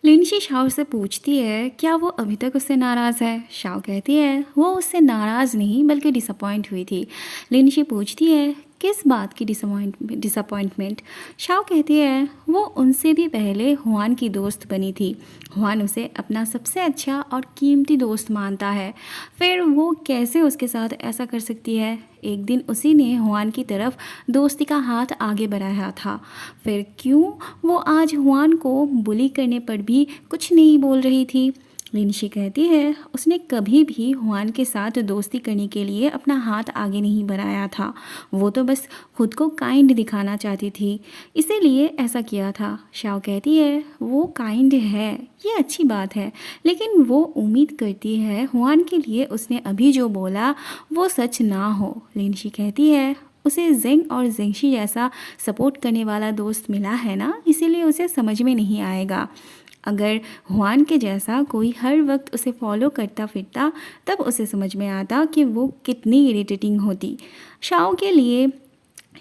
लिनशी Shao से पूछती है क्या वो अभी तक उससे नाराज़ है। शाओ कहती है वो उससे नाराज़ नहीं बल्कि डिसअपॉइंट हुई थी। लिनशी पूछती है किस बात की डिसअपॉइंटमेंट। शाओ कहती है वो उनसे भी पहले हुआन की दोस्त बनी थी। हुआन उसे अपना सबसे अच्छा और कीमती दोस्त मानता है, फिर वो कैसे उसके साथ ऐसा कर सकती है। एक दिन उसी ने हुआन की तरफ दोस्ती का हाथ आगे बढ़ाया था, फिर क्यों वो आज हुआन को बुली करने पर भी कुछ नहीं बोल रही थी। लिनशी कहती है उसने कभी भी हुआन के साथ दोस्ती करने के लिए अपना हाथ आगे नहीं बढ़ाया था, वो तो बस खुद को काइंड दिखाना चाहती थी, इसीलिए ऐसा किया था। शाओ कहती है वो काइंड है, ये अच्छी बात है, लेकिन वो उम्मीद करती है हुआन के लिए उसने अभी जो बोला वो सच ना हो। लिनशी कहती है उसे जिंग और जिंगशी जैसा सपोर्ट करने वाला दोस्त मिला है ना, इसीलिए उसे समझ में नहीं आएगा। अगर हुआन के जैसा कोई हर वक्त उसे फॉलो करता फिरता तब उसे समझ में आता कि वो कितनी इरिटेटिंग होती। शाओ के लिए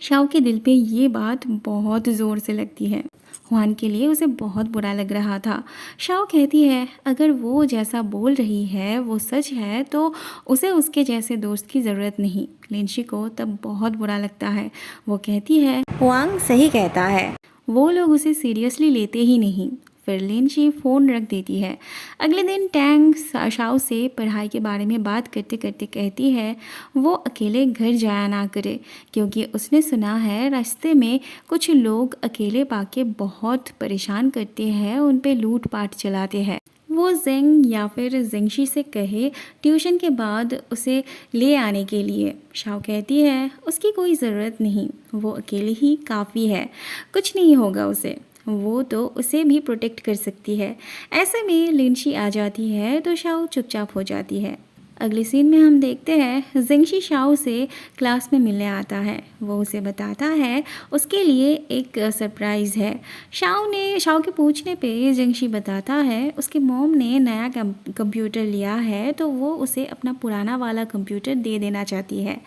शाओ के दिल पे ये बात बहुत ज़ोर से लगती है। हुआन के लिए उसे बहुत बुरा लग रहा था। शाओ कहती है अगर वो जैसा बोल रही है वो सच है तो उसे उसके जैसे दोस्त की ज़रूरत नहीं। लिनशी को तब बहुत बुरा लगता है। वो कहती है हुआंग सही कहता है, वो लोग उसे सीरियसली लेते ही नहीं। फिर लिनशी फ़ोन रख देती है। अगले दिन टैंग शाओ से पढ़ाई के बारे में बात करते करते कहती है वो अकेले घर जाया ना करे, क्योंकि उसने सुना है रास्ते में कुछ लोग अकेले पाके बहुत परेशान करते हैं, उन पे लूट पाट चलाते हैं। वो जेंग या फिर जेंगशी से कहे ट्यूशन के बाद उसे ले आने के लिए। शाओ कहती है उसकी कोई ज़रूरत नहीं, वो अकेली ही काफ़ी है, कुछ नहीं होगा उसे, वो तो उसे भी प्रोटेक्ट कर सकती है। ऐसे में लिनशी आ जाती है तो शाओ चुपचाप हो जाती है। अगले सीन में हम देखते हैं जिंगशी शाओ से क्लास में मिलने आता है। वो उसे बताता है उसके लिए एक सरप्राइज़ है। शाओ के पूछने पे जिंगशी बताता है उसके मॉम ने नया कंप्यूटर लिया है तो वो उसे अपना पुराना वाला कंप्यूटर दे देना चाहती है।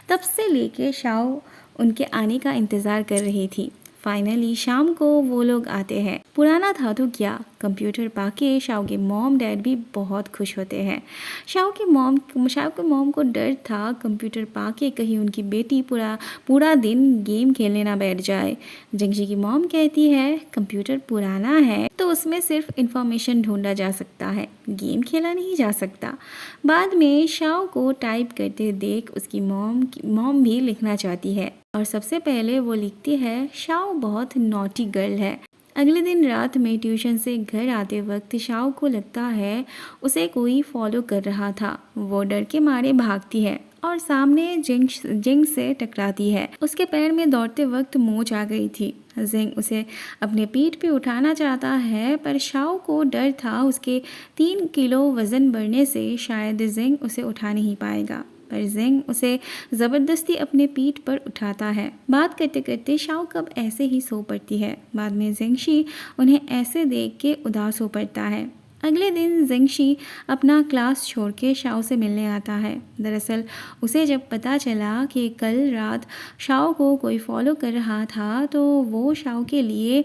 तब से लेके शाओ उनके आने का इंतज़ार कर रही थी। फाइनली शाम को वो लोग आते हैं। पुराना था तो क्या, कंप्यूटर पाके शाओ के मॉम डैड भी बहुत खुश होते हैं। शाओ के मॉम को डर था कंप्यूटर पाके कहीं उनकी बेटी पूरा पूरा दिन गेम खेलने ना बैठ जाए। जंगजी की मॉम कहती है कंप्यूटर पुराना है तो उसमें सिर्फ इंफॉर्मेशन ढूंढा जा सकता है, गेम खेला नहीं जा सकता। बाद में शाओ को टाइप करते देख उसकी मॉम भी लिखना चाहती है और सबसे पहले वो लिखती है शाओ बहुत नॉटी गर्ल है। अगले दिन रात में ट्यूशन से घर आते वक्त शाओ को लगता है उसे कोई फॉलो कर रहा था। वो डर के मारे भागती है और सामने जिंग से टकराती है। उसके पैर में दौड़ते वक्त मोच आ गई थी। जिंग उसे अपने पीठ पे उठाना चाहता है पर शाओ को डर था उसके 3 किलो वज़न बढ़ने से शायद जिंग उसे उठा नहीं पाएगा, पर जिंग उसे ज़बरदस्ती अपने पीठ पर उठाता है। बात करते करते शाओ कब ऐसे ही सो पड़ती है। बाद में जिंगशी उन्हें ऐसे देख के उदास हो पड़ता है। अगले दिन जिंगशी अपना क्लास छोड़ के शाओ से मिलने आता है। दरअसल उसे जब पता चला कि कल रात शाओ को कोई फॉलो कर रहा था तो वो शाओ के लिए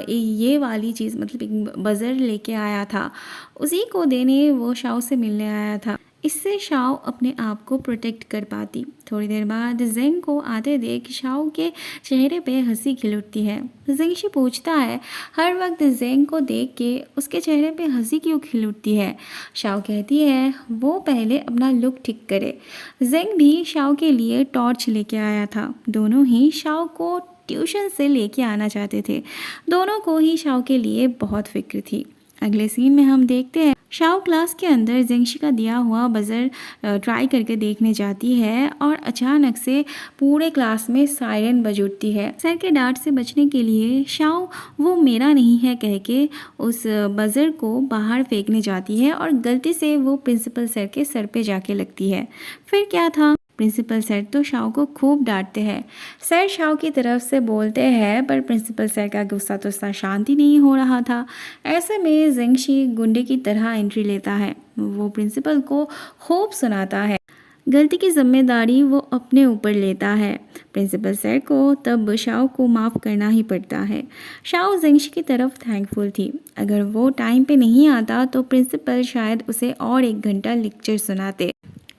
ये वाली चीज़ मतलब एक बज़र लेके आया था, उसी को देने वो शाओ से मिलने आया था। इससे शाओ अपने आप को प्रोटेक्ट कर पाती। थोड़ी देर बाद जिंग को आते देख शाओ के चेहरे पे हंसी खिल उठती है। जिंगशी पूछता है हर वक्त जिंग को देख के उसके चेहरे पे हंसी क्यों खिल उठती है। शाओ कहती है वो पहले अपना लुक ठीक करे। जिंग भी शाओ के लिए टॉर्च लेके आया था। दोनों ही शाओ को ट्यूशन से लेके आना चाहते थे। दोनों को ही शाओ के लिए बहुत फिक्र थी। अगले सीन में हम देखते हैं शाओ क्लास के अंदर जिंगशी का दिया हुआ बज़र ट्राई करके देखने जाती है और अचानक से पूरे क्लास में सायरन बज उठती है। सर के डांट से बचने के लिए शाओ वो मेरा नहीं है कह के उस बज़र को बाहर फेंकने जाती है और गलती से वो प्रिंसिपल सर के सर पे जाके लगती है। फिर क्या था, प्रिंसिपल सर तो शाओ को खूब डांटते हैं। सर शाओ की तरफ से बोलते हैं पर प्रिंसिपल सर का गुस्सा तो शांति नहीं हो रहा था। ऐसे में जिंगशी गुंडे की तरह एंट्री लेता है। वो प्रिंसिपल को खूब सुनाता है। गलती की जिम्मेदारी वो अपने ऊपर लेता है। प्रिंसिपल सर को तब शाओ को माफ़ करना ही पड़ता है। शाओ जिंगशी की तरफ थैंकफुल थी। अगर वो टाइम पे नहीं आता तो प्रिंसिपल शायद उसे और 1 घंटा लेक्चर सुनाते।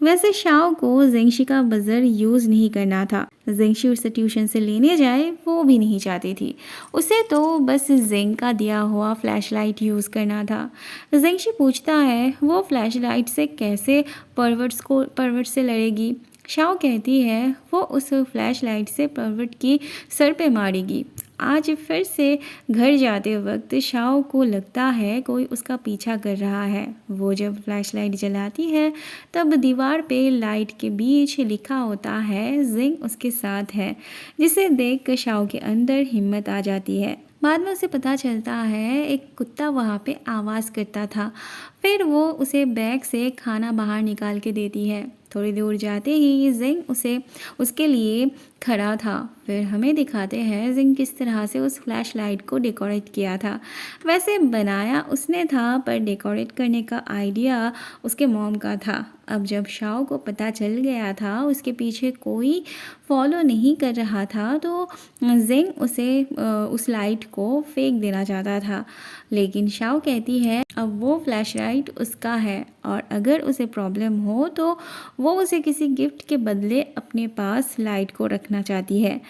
वैसे शाओ को जिंगशी का बजर यूज़ नहीं करना था। जिंगशी उसे ट्यूशन से लेने जाए वो भी नहीं चाहती थी। उसे तो बस जिंग का दिया हुआ फ्लैशलाइट यूज़ करना था। जिंगशी पूछता है वो फ्लैशलाइट से कैसे परवर्ट से लड़ेगी। शाओ कहती है वो उस फ्लैशलाइट से परवर्ट की सर पे मारेगी। आज फिर से घर जाते वक्त शाओ को लगता है कोई उसका पीछा कर रहा है। वो जब फ्लैशलाइट जलाती है तब दीवार पे लाइट के बीच लिखा होता है जिंग उसके साथ है, जिसे देख कर शाओ के अंदर हिम्मत आ जाती है। बाद में उसे पता चलता है एक कुत्ता वहाँ पे आवाज़ करता था। फिर वो उसे बैग से खाना बाहर निकाल के देती है। थोड़ी दूर जाते ही जिंग उसके लिए खड़ा था। फिर हमें दिखाते हैं जिंग किस तरह से उस फ्लैश लाइट को डेकोरेट किया था। वैसे बनाया उसने था पर डेकोरेट करने का आइडिया उसके मॉम का था। अब जब शाओ को पता चल गया था उसके पीछे कोई फॉलो नहीं कर रहा था तो जिंग उस लाइट को फेंक देना चाहता था। लेकिन शाओ कहती है अब वो फ्लैश लाइट उसका है और अगर उसे प्रॉब्लम हो तो वो उसे किसी गिफ्ट के बदले अपने पास लाइट को रखना चाहती है।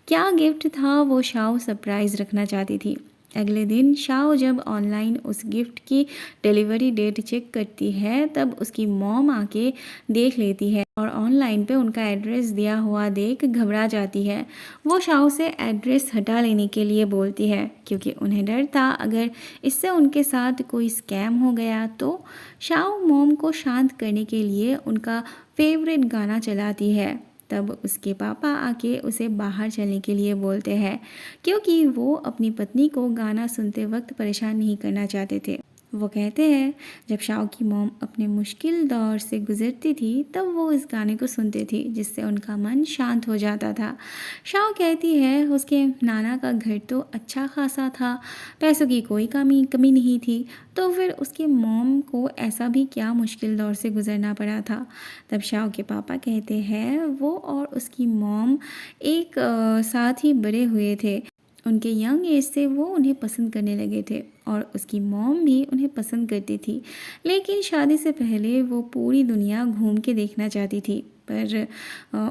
क्या गिफ्ट था वो शाओ सरप्राइज़ रखना चाहती थी। अगले दिन शाओ जब ऑनलाइन उस गिफ्ट की डिलीवरी डेट चेक करती है तब उसकी मॉम आके देख लेती है और ऑनलाइन पे उनका एड्रेस दिया हुआ देख घबरा जाती है। वो शाओ से एड्रेस हटा लेने के लिए बोलती है क्योंकि उन्हें डर था अगर इससे उनके साथ कोई स्कैम हो गया तो। शाओ मॉम को शांत करने के लिए उनका फेवरेट गाना चलाती है। तब उसके पापा आके उसे बाहर चलने के लिए बोलते हैं क्योंकि वो अपनी पत्नी को गाना सुनते वक्त परेशान नहीं करना चाहते थे। वो कहते हैं जब शाओ की मॉम अपने मुश्किल दौर से गुजरती थी तब वो इस गाने को सुनती थी जिससे उनका मन शांत हो जाता था। शाओ कहती है उसके नाना का घर तो अच्छा खासा था, पैसों की कोई कमी नहीं थी, तो फिर उसके मॉम को ऐसा भी क्या मुश्किल दौर से गुजरना पड़ा था। तब शाओ के पापा कहते हैं वो और उसकी मॉम एक साथ ही बड़े हुए थे। उनके यंग एज से वो उन्हें पसंद करने लगे थे और उसकी मॉम भी उन्हें पसंद करती थी। लेकिन शादी से पहले वो पूरी दुनिया घूम के देखना चाहती थी पर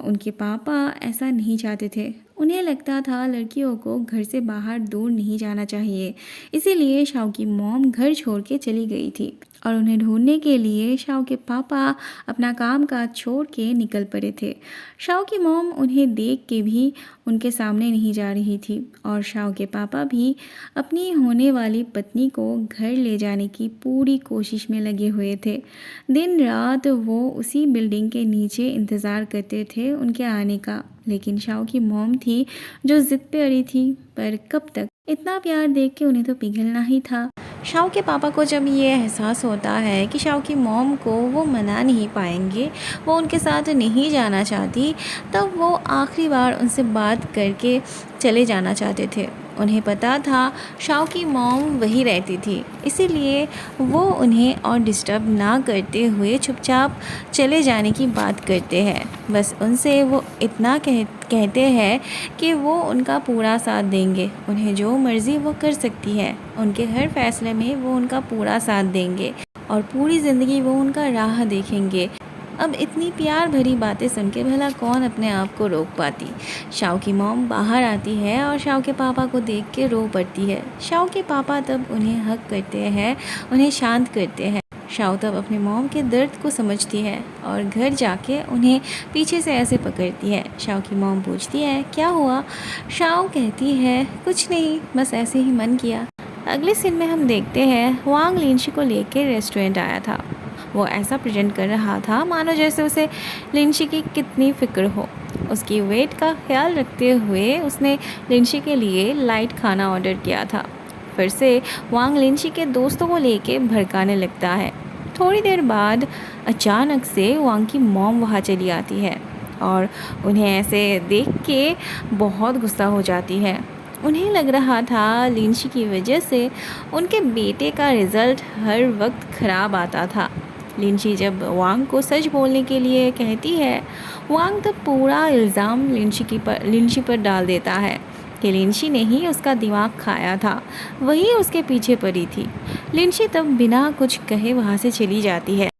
उनके पापा ऐसा नहीं चाहते थे। उन्हें लगता था लड़कियों को घर से बाहर दूर नहीं जाना चाहिए। इसीलिए शाओ की मॉम घर छोड़ के चली गई थी और उन्हें ढूंढने के लिए शाओ के पापा अपना काम काज छोड़ के निकल पड़े थे। शाओ की मॉम उन्हें देख के भी उनके सामने नहीं जा रही थी और शाओ के पापा भी अपनी होने वाली पत्नी को घर ले जाने की पूरी कोशिश में लगे हुए थे। दिन रात वो उसी बिल्डिंग के नीचे इंतज़ार करते थे उनके आने का। लेकिन शाओ की मॉम थी जो ज़िद पे अड़ी थी, पर कब तक। इतना प्यार देख के उन्हें तो पिघलना ही था। शाओ के पापा को जब ये एहसास होता है कि शाओ की मॉम को वो मना नहीं पाएंगे, वो उनके साथ नहीं जाना चाहती, तब वो आखिरी बार उनसे बात करके चले जाना चाहते थे। उन्हें पता था शाओ की मॉम वहीं रहती थी, इसीलिए वो उन्हें और डिस्टर्ब ना करते हुए चुपचाप चले जाने की बात करते हैं। बस उनसे वो इतना कहते हैं कि वो उनका पूरा साथ देंगे, उन्हें जो मर्ज़ी वो कर सकती है, उनके हर फैसले में वो उनका पूरा साथ देंगे और पूरी ज़िंदगी वो उनका राह देखेंगे। अब इतनी प्यार भरी बातें सुन के भला कौन अपने आप को रोक पाती। शाओ की मॉम बाहर आती है और शाओ के पापा को देख के रो पड़ती है। शाओ के पापा तब उन्हें हक करते हैं, उन्हें शांत करते हैं। शाओ तब अपने मॉम के दर्द को समझती है और घर जाके उन्हें पीछे से ऐसे पकड़ती है। शाओ की मॉम पूछती है क्या हुआ। शाओ कहती है कुछ नहीं, बस ऐसे ही मन किया। अगले सीन में हम देखते हैं वांग लिनशी को लेकर रेस्टोरेंट आया था। वो ऐसा प्रेजेंट कर रहा था मानो जैसे उसे लिनशी की कितनी फ़िक्र हो। उसकी वेट का ख्याल रखते हुए उसने लिनशी के लिए लाइट खाना ऑर्डर किया था। फिर से वांग लिनशी के दोस्तों को लेके भड़काने लगता है। थोड़ी देर बाद अचानक से वांग की मॉम वहाँ चली आती है और उन्हें ऐसे देख के बहुत गुस्सा हो जाती है। उन्हें लग रहा था लिनशी की वजह से उनके बेटे का रिज़ल्ट हर वक्त ख़राब आता था। लिंशी जब वांग को सच बोलने के लिए कहती है, वांग तब पूरा इल्ज़ाम लिंशी पर डाल देता है कि लिंशी ने ही उसका दिमाग खाया था, वही उसके पीछे पड़ी थी। लिंशी तब बिना कुछ कहे वहाँ से चली जाती है।